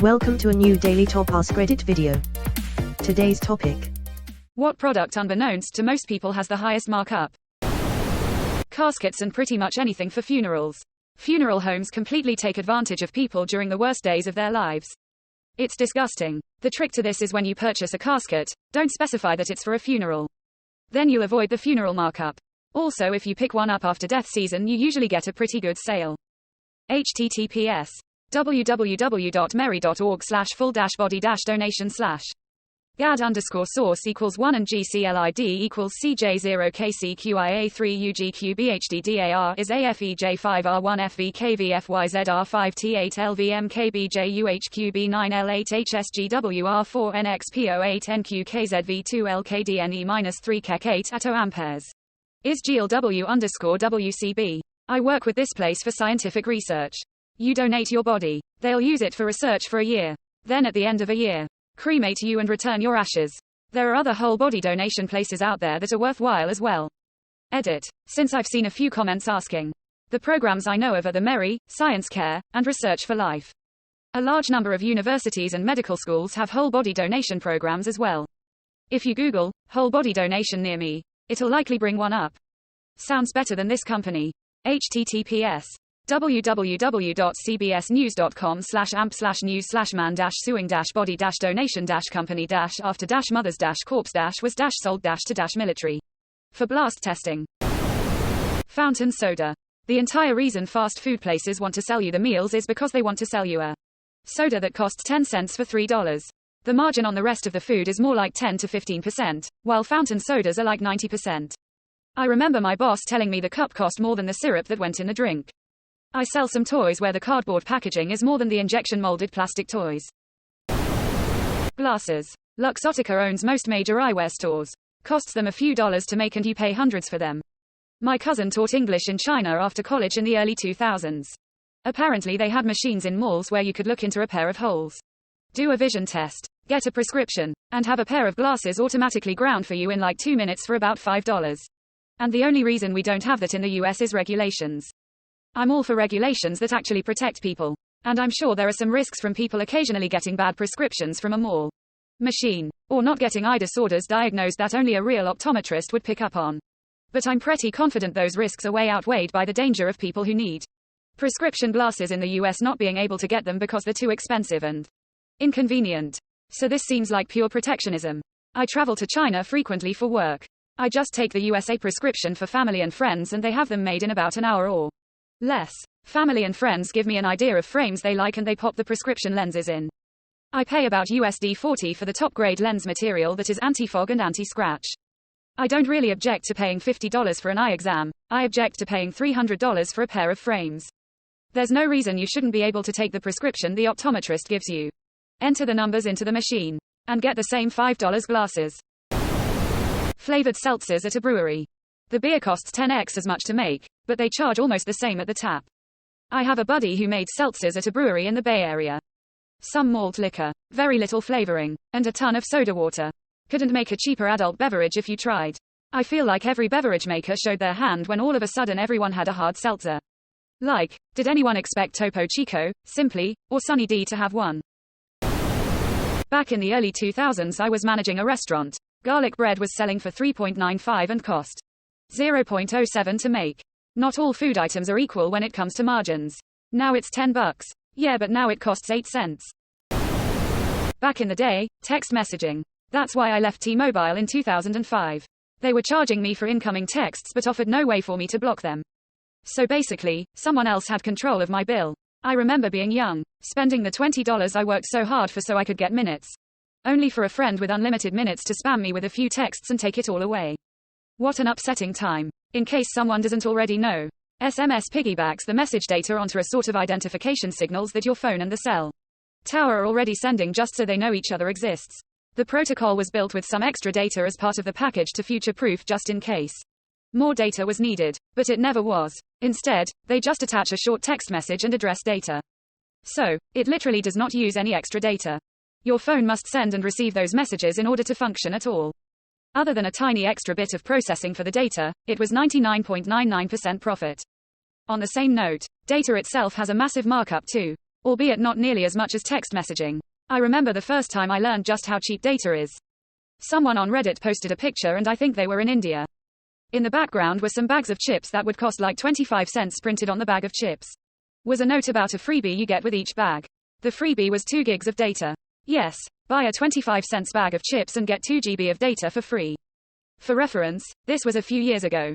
Welcome to a new daily top Askreddit video. Today's topic. What product unbeknownst to most people has the highest markup? Caskets and pretty much anything for funerals. Funeral homes completely take advantage of people during the worst days of their lives. It's disgusting. The trick to this is when you purchase a casket, don't specify that it's for a funeral. Then you'll avoid the funeral markup. Also, if you pick one up after death season, you usually get a pretty good sale. https www.merry.org/full-body-donation/ GAD_source equals 1 and GCLID equals CJ0KCQIA3UGQBHDDAR is AFEJ5R1FVKVFYZR5T8LVMKBJUHQB9L8HSGWR4NXPO8NQKZV2LKDNE-3KEK8 attoamperes. Is GLW_WCB. I work with this place for scientific research. You donate your body. They'll use it for research for a year. Then at the end of a year, cremate you and return your ashes. There are other whole body donation places out there that are worthwhile as well. Edit. Since I've seen a few comments asking. The programs I know of are the Merry, Science Care, and Research for Life. A large number of universities and medical schools have whole body donation programs as well. If you Google, whole body donation near me, it'll likely bring one up. Sounds better than this company. https www.cbsnews.com/amp/news/man-suing-body-donation-company-after-mothers-corpse-was-sold-to-military. For blast testing. Fountain soda. The entire reason fast food places want to sell you the meals is because they want to sell you a soda that costs 10 cents for $3. The margin on the rest of the food is more like 10 to 15%, while fountain sodas are like 90%. I remember my boss telling me the cup cost more than the syrup that went in the drink. I sell some toys where the cardboard packaging is more than the injection-molded plastic toys. Glasses. Luxottica owns most major eyewear stores. Costs them a few dollars to make and you pay hundreds for them. My cousin taught English in China after college in the early 2000s. Apparently they had machines in malls where you could look into a pair of holes, do a vision test, get a prescription, and have a pair of glasses automatically ground for you in like 2 minutes for about $5. And the only reason we don't have that in the US is regulations. I'm all for regulations that actually protect people. And I'm sure there are some risks from people occasionally getting bad prescriptions from a mall machine, or not getting eye disorders diagnosed that only a real optometrist would pick up on. But I'm pretty confident those risks are way outweighed by the danger of people who need prescription glasses in the US not being able to get them because they're too expensive and inconvenient. So this seems like pure protectionism. I travel to China frequently for work. I just take the USA prescription for family and friends and they have them made in about an hour or less. Family and friends give me an idea of frames they like and they pop the prescription lenses in. I pay about $40 for the top grade lens material that is anti-fog and anti-scratch. I don't really object to paying $50 for an eye exam. I object to paying $300 for a pair of frames. There's no reason you shouldn't be able to take the prescription the optometrist gives you. Enter the numbers into the machine and get the same $5 glasses. Flavored seltzers at a brewery. The beer costs 10x as much to make, but they charge almost the same at the tap. I have a buddy who made seltzers at a brewery in the Bay Area. Some malt liquor, very little flavoring, and a ton of soda water. Couldn't make a cheaper adult beverage if you tried. I feel like every beverage maker showed their hand when all of a sudden everyone had a hard seltzer. Like, did anyone expect Topo Chico, Simply, or Sunny D to have one? Back in the early 2000s I was managing a restaurant. Garlic bread was selling for $3.95 and cost $0.07 to make. Not all food items are equal when it comes to margins. Now it's $10. Yeah, but now it costs 8 cents. Back in the day, text messaging. That's why I left T-Mobile in 2005. They were charging me for incoming texts but offered no way for me to block them. So basically, someone else had control of my bill. I remember being young, spending the $20 I worked so hard for so I could get minutes. Only for a friend with unlimited minutes to spam me with a few texts and take it all away. What an upsetting time. In case someone doesn't already know, SMS piggybacks the message data onto a sort of identification signals that your phone and the cell tower are already sending just so they know each other exists. The protocol was built with some extra data as part of the package to future-proof just in case more data was needed, but it never was. Instead, they just attach a short text message and address data. So, it literally does not use any extra data. Your phone must send and receive those messages in order to function at all. Other than a tiny extra bit of processing for the data, it was 99.99% profit. On the same note, data itself has a massive markup too. albeit not nearly as much as text messaging. I remember the first time I learned just how cheap data is. Someone on Reddit posted a picture and I think they were in India. In the background were some bags of chips that would cost like 25 cents printed on the bag of chips. Was a note about a freebie you get with each bag. The freebie was 2 gigs of data. Yes, buy a 25 cents bag of chips and get 2 GB of data for free. For reference, this was a few years ago.